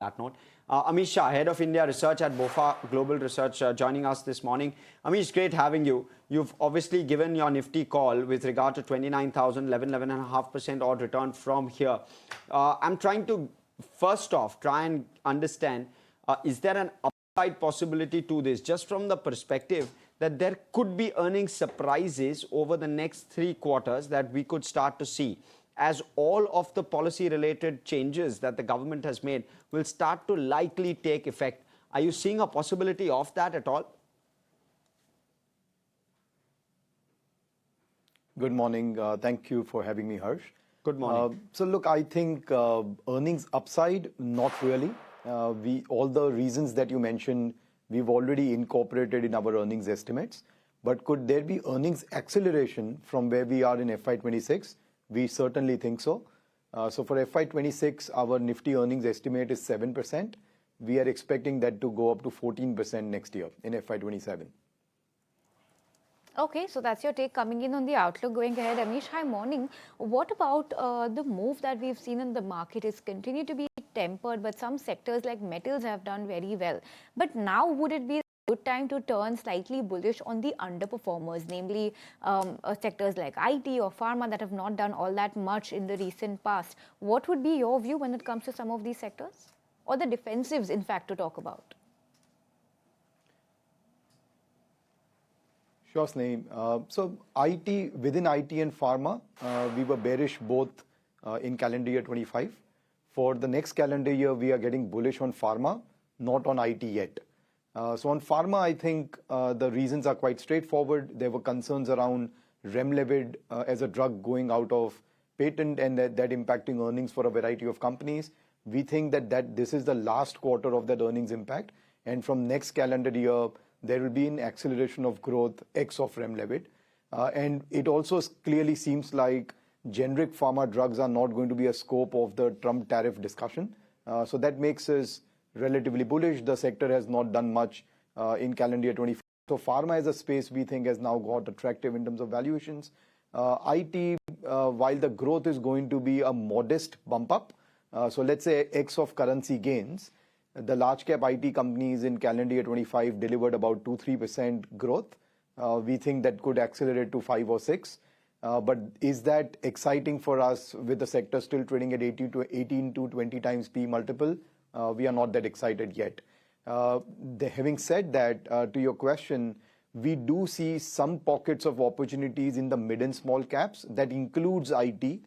that note. Amish Shah, Head of India Research at BofA Global Research, joining us this morning. Amish, great having you. You've obviously given your Nifty call with regard to 29,000, 11.5% odd return from here. I'm trying to, first off, try and understand, is there an upside possibility to this, just from the perspective that there could be earnings surprises over the next 3 quarters that we could start to see, as all of the policy-related changes that the government has made will start to likely take effect. Are you seeing a possibility of that at all? Good morning. Thank you for having me, Harsh. Good morning. So look, I think earnings upside, not really. All the reasons that you mentioned, we've already incorporated in our earnings estimates. But could there be earnings acceleration from where we are in FY26? We certainly think so. So for FY26, our Nifty earnings estimate is 7%. We are expecting that to go up to 14% next year in FY27. Okay, so that's your take coming in on the outlook going ahead. Amish, hi, morning. What about the move that we've seen in the market is continue to be tempered, but some sectors like metals have done very well. But now would it be a good time to turn slightly bullish on the underperformers, namely sectors like IT or pharma that have not done all that much in the recent past? What would be your view when it comes to some of these sectors, or the defensives, in fact, to talk about? Sure, Sneha. So IT, within IT and pharma, we were bearish both in calendar year 25. For the next calendar year, we are getting bullish on pharma, not on IT yet. So on pharma, I think the reasons are quite straightforward. There were concerns around Remdesivir as a drug going out of patent and that impacting earnings for a variety of companies. We think that this is the last quarter of that earnings impact. And from next calendar year, there will be an acceleration of growth ex of Remdesivir. And it also clearly seems like generic pharma drugs are not going to be a scope of the Trump tariff discussion. So that makes us relatively bullish. The sector has not done much in calendar year 25. So pharma as a space we think has now got attractive in terms of valuations. IT, while the growth is going to be a modest bump up, so let's say X of currency gains, the large cap IT companies in calendar year 25 delivered about 2-3% growth. We think that could accelerate to 5 or 6. But is that exciting for us with the sector still trading at 18 to 20 times P multiple? We are not that excited yet. Having said that, to your question, we do see some pockets of opportunities in the mid and small caps that includes IT.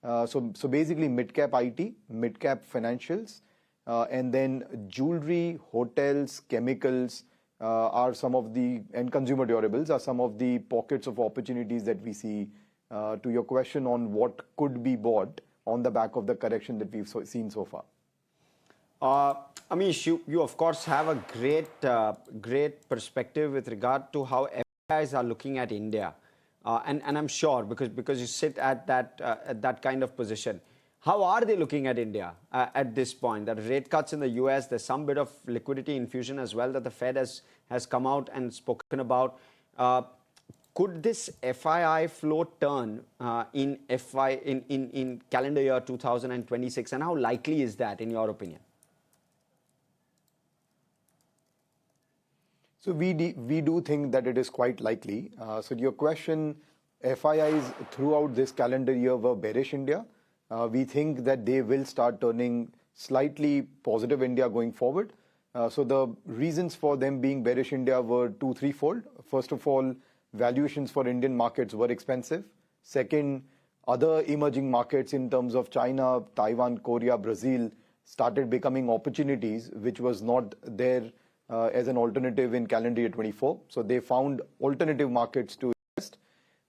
So basically mid-cap IT, mid-cap financials, and then jewelry, hotels, chemicals are some of the, and consumer durables are some of the pockets of opportunities that we see. To your question on what could be bought on the back of the correction that we've seen so far. Amish, you of course have a great perspective with regard to how FIIs are looking at India, and I'm sure because you sit at that kind of position. How are they looking at India at this point? That rate cuts in the US, there's some bit of liquidity infusion as well that the Fed has come out and spoken about. Could this FII flow turn in calendar year 2026, and how likely is that in your opinion? So we do think that it is quite likely. So to your question, FIIs throughout this calendar year were bearish India. We think that they will start turning slightly positive India going forward. So the reasons for them being bearish India were 2-3-fold. First of all, valuations for Indian markets were expensive. Second, other emerging markets in terms of China, Taiwan, Korea, Brazil started becoming opportunities which was not there as an alternative in calendar year 24. So they found alternative markets to invest.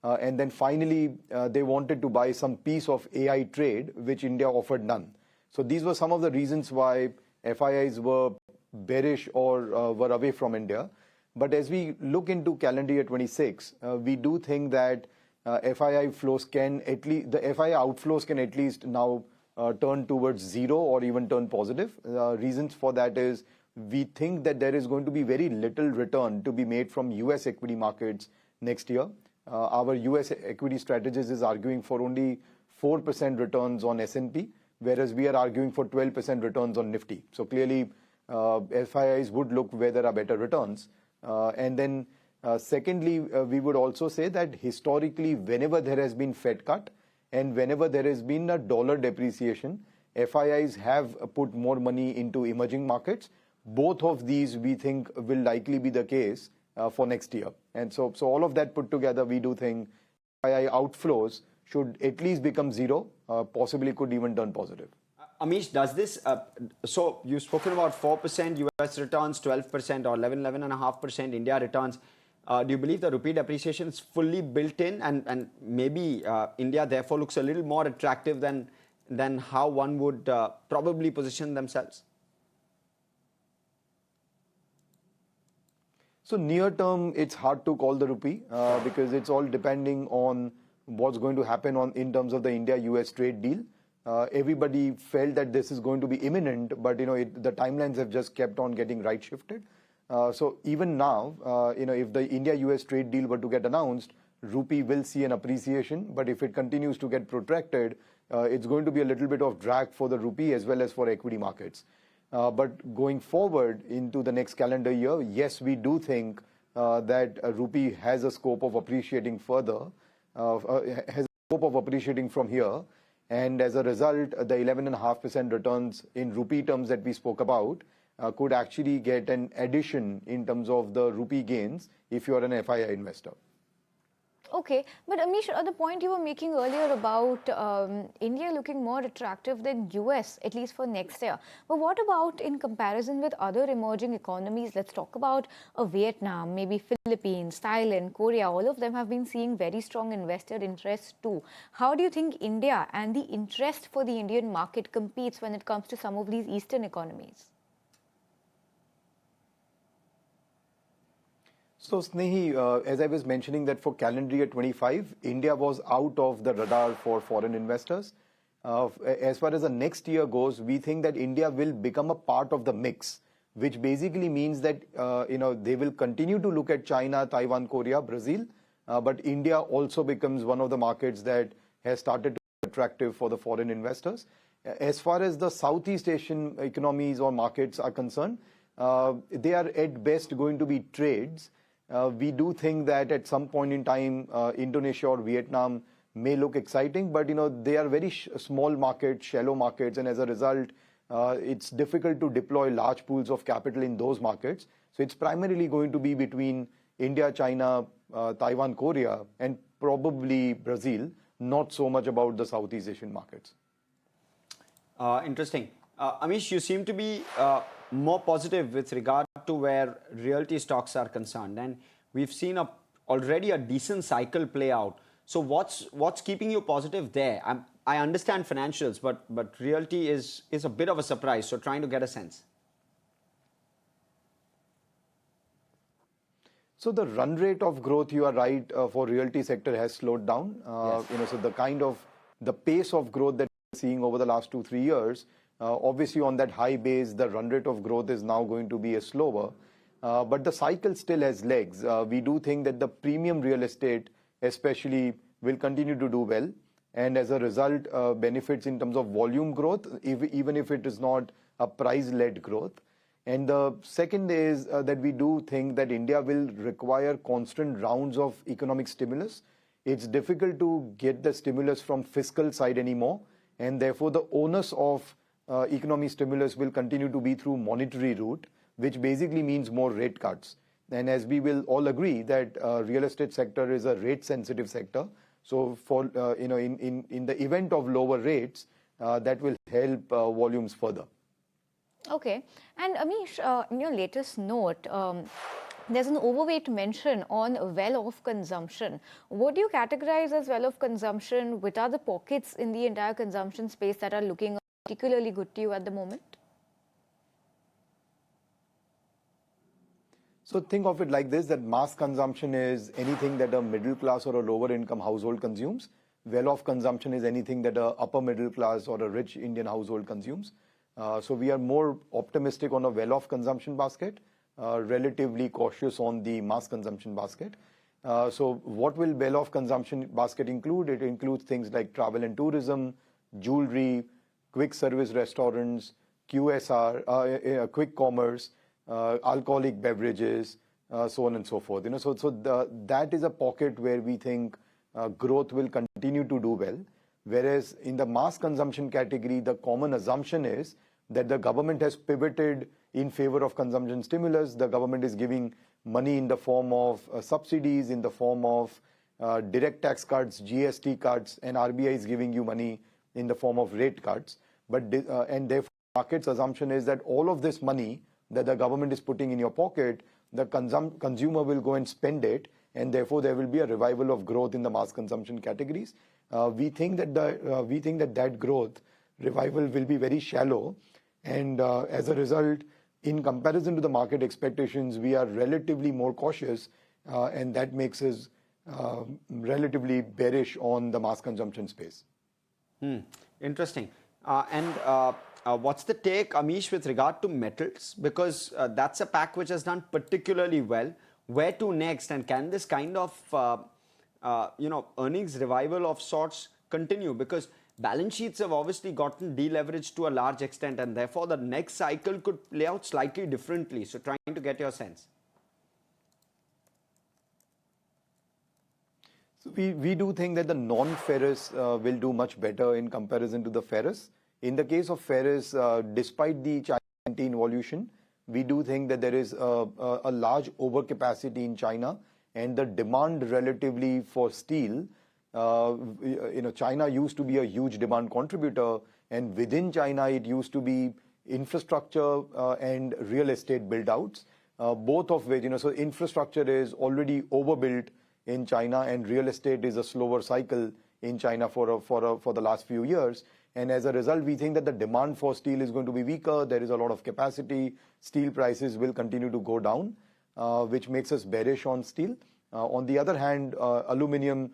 And then finally, they wanted to buy some piece of AI trade, which India offered none. So these were some of the reasons why FIIs were bearish or were away from India. But as we look into calendar year 26, we do think that FII flows can at least, the FII outflows can at least now turn towards zero or even turn positive. Reasons for that is we think that there is going to be very little return to be made from US equity markets next year. Our US equity strategist is arguing for only 4% returns on S&P, whereas we are arguing for 12% returns on Nifty. So clearly, FIIs would look where there are better returns. And then secondly, we would also say that historically, whenever there has been Fed cut and whenever there has been a dollar depreciation, FIIs have put more money into emerging markets. Both of these we think will likely be the case for next year. And so all of that put together, we do think FII outflows should at least become zero, possibly could even turn positive. Amish, does this, so you've spoken about 4% US returns, 12% or 11.5% India returns. Do you believe the rupee depreciation is fully built in and maybe India therefore looks a little more attractive than how one would probably position themselves? So near term, it's hard to call the rupee because it's all depending on what's going to happen in terms of the India-US trade deal. Everybody felt that this is going to be imminent, but the timelines have just kept on getting right shifted. So even now, if the India-US trade deal were to get announced, rupee will see an appreciation. But if it continues to get protracted, it's going to be a little bit of drag for the rupee as well as for equity markets. But going forward into the next calendar year, yes, we do think that rupee has a scope of appreciating further, has a scope of appreciating from here. And as a result, the 11.5% returns in rupee terms that we spoke about could actually get an addition in terms of the rupee gains if you are an FII investor. Okay, but Amish, the point you were making earlier about India looking more attractive than US, at least for next year. But what about in comparison with other emerging economies? Let's talk about Vietnam, maybe Philippines, Thailand, Korea. All of them have been seeing very strong investor interest too. How do you think India and the interest for the Indian market competes when it comes to some of these Eastern economies? So Snehi, as I was mentioning that for calendar year 25, India was out of the radar for foreign investors. As far as the next year goes, we think that India will become a part of the mix, which basically means that they will continue to look at China, Taiwan, Korea, Brazil, but India also becomes one of the markets that has started to be attractive for the foreign investors. As far as the Southeast Asian economies or markets are concerned, they are at best going to be trades. We do think that at some point in time, Indonesia or Vietnam may look exciting, but they are very small markets, shallow markets, and as a result, it's difficult to deploy large pools of capital in those markets. So it's primarily going to be between India, China, Taiwan, Korea, and probably Brazil, not so much about the Southeast Asian markets. Interesting. Amish, you seem to be more positive with regard to where realty stocks are concerned, and we've seen already a decent cycle play out. So what's keeping you positive there? I understand financials, but realty is a bit of a surprise. So trying to get a sense. So the run rate of growth, you are right, for realty sector has slowed down. Yes. So the pace of growth that we're seeing over the last 2-3 years. Obviously, on that high base, the run rate of growth is now going to be slower. But the cycle still has legs. We do think that the premium real estate especially will continue to do well. And as a result, benefits in terms of volume growth, even if it is not a price-led growth. And the second is that we do think that India will require constant rounds of economic stimulus. It's difficult to get the stimulus from fiscal side anymore. And therefore, the onus of economic stimulus will continue to be through monetary route, which basically means more rate cuts. And as we will all agree that real estate sector is a rate sensitive sector. So for in the event of lower rates, that will help volumes further. Okay. And Amish, in your latest note, there's an overweight mention on well-off consumption. What do you categorize as well-off consumption? What are the pockets in the entire consumption space that are looking particularly good to you at the moment? So think of it like this, that mass consumption is anything that a middle class or a lower income household consumes. Well-off consumption is anything that a upper middle class or a rich Indian household consumes. So we are more optimistic on a well-off consumption basket, relatively cautious on the mass consumption basket. So what will well-off consumption basket include? It includes things like travel and tourism, jewelry, quick service restaurants, QSR, quick commerce, alcoholic beverages, so on and so forth. That is a pocket where we think growth will continue to do well. Whereas in the mass consumption category, the common assumption is that the government has pivoted in favor of consumption stimulus. The government is giving money in the form of subsidies, in the form of direct tax cuts, GST cuts, and RBI is giving you money in the form of rate cuts. And therefore, market's assumption is that all of this money that the government is putting in your pocket, the consumer will go and spend it, and therefore there will be a revival of growth in the mass consumption categories. We think that that growth revival will be very shallow, and as a result, in comparison to the market expectations, we are relatively more cautious, and that makes us relatively bearish on the mass consumption space. Interesting. What's the take, Amish, with regard to metals? Because that's a pack which has done particularly well. Where to next? And can this kind of earnings revival of sorts continue? Because balance sheets have obviously gotten deleveraged to a large extent, and therefore the next cycle could play out slightly differently. So trying to get your sense. So we do think that the non-ferrous will do much better in comparison to the ferrous. In the case of ferrous, despite the China involution, we do think that there is a large overcapacity in China, and the demand relatively for steel. China used to be a huge demand contributor, and within China it used to be infrastructure and real estate build-outs, both of which, so infrastructure is already overbuilt in China, and real estate is a slower cycle in China for the last few years. And as a result, we think that the demand for steel is going to be weaker. There is a lot of capacity. Steel prices will continue to go down, which makes us bearish on steel. On the other hand, aluminium,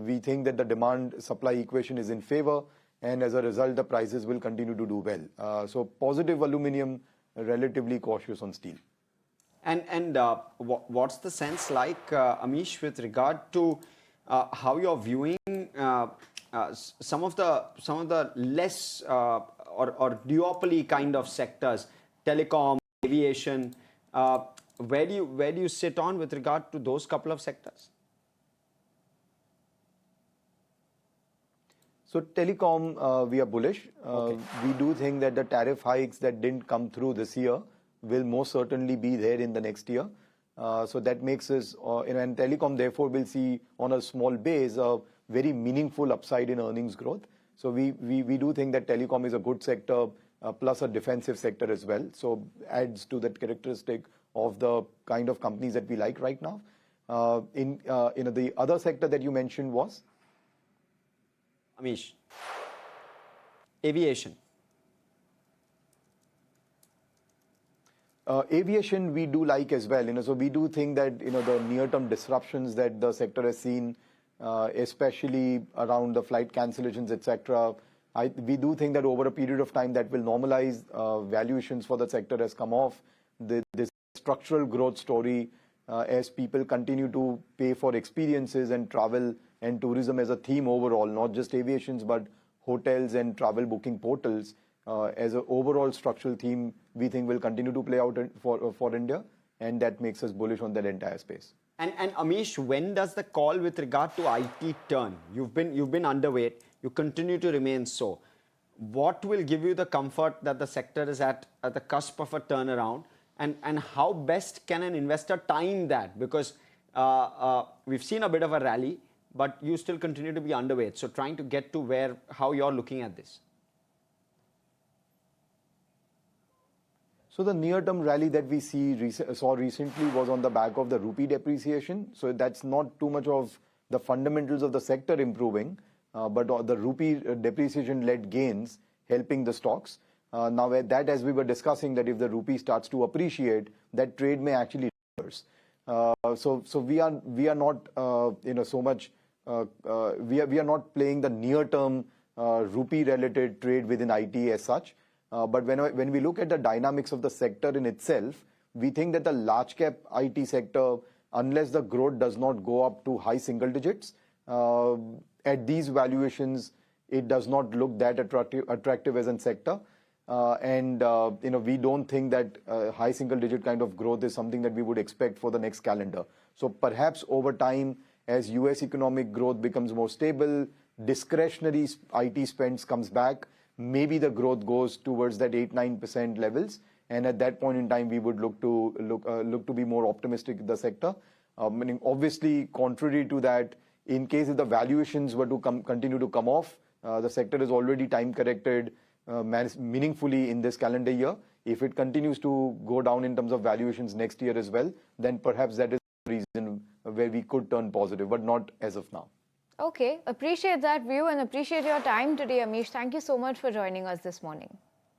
we think that the demand-supply equation is in favor, and as a result, the prices will continue to do well. So positive aluminium, relatively cautious on steel. And what's the sense like, Amish, with regard to how you're viewing some of the less or duopoly kind of sectors, telecom, aviation? Where do you sit on with regard to those couple of sectors? So telecom, we are bullish. Okay. We do think that the tariff hikes that didn't come through this year will most certainly be there in the next year. So that makes us, and telecom therefore will see on a small base a very meaningful upside in earnings growth. So we do think that telecom is a good sector, plus a defensive sector as well. So adds to that characteristic of the kind of companies that we like right now. The other sector that you mentioned was? Amish, aviation. Aviation we do like as well. So we do think that the near-term disruptions that the sector has seen, especially around the flight cancellations, etc. We do think that over a period of time that will normalize. Valuations for the sector has come off. This structural growth story, as people continue to pay for experiences and travel and tourism as a theme overall, not just aviations but hotels and travel booking portals, as an overall structural theme, we think will continue to play out for India, and that makes us bullish on that entire space. And Amish, when does the call with regard to IT turn? You've been underweight. You continue to remain so. What will give you the comfort that the sector is at the cusp of a turnaround? And how best can an investor time that? Because we've seen a bit of a rally, but you still continue to be underweight. So trying to get to how you're looking at this. So the near-term rally that we saw recently was on the back of the rupee depreciation. So that's not too much of the fundamentals of the sector improving, but the rupee depreciation led gains helping the stocks. Now that, as we were discussing, that if the rupee starts to appreciate, that trade may actually reverse. So we are not so much we are not playing the near-term rupee related trade within IT as such. But when we look at the dynamics of the sector in itself, we think that the large cap IT sector, unless the growth does not go up to high single digits, at these valuations, it does not look that attractive as a sector. We don't think that high single-digit kind of growth is something that we would expect for the next calendar. So perhaps over time, as US economic growth becomes more stable, discretionary IT spends comes back, maybe the growth goes towards that 8-9% levels, and at that point in time, we would look to be more optimistic in the sector. Meaning, obviously, contrary to that, in case if the valuations were to continue to come off, the sector is already time corrected meaningfully in this calendar year. If it continues to go down in terms of valuations next year as well, then perhaps that is the reason where we could turn positive, but not as of now. Okay, appreciate that view and appreciate your time today, Amish. Thank you so much for joining us this morning.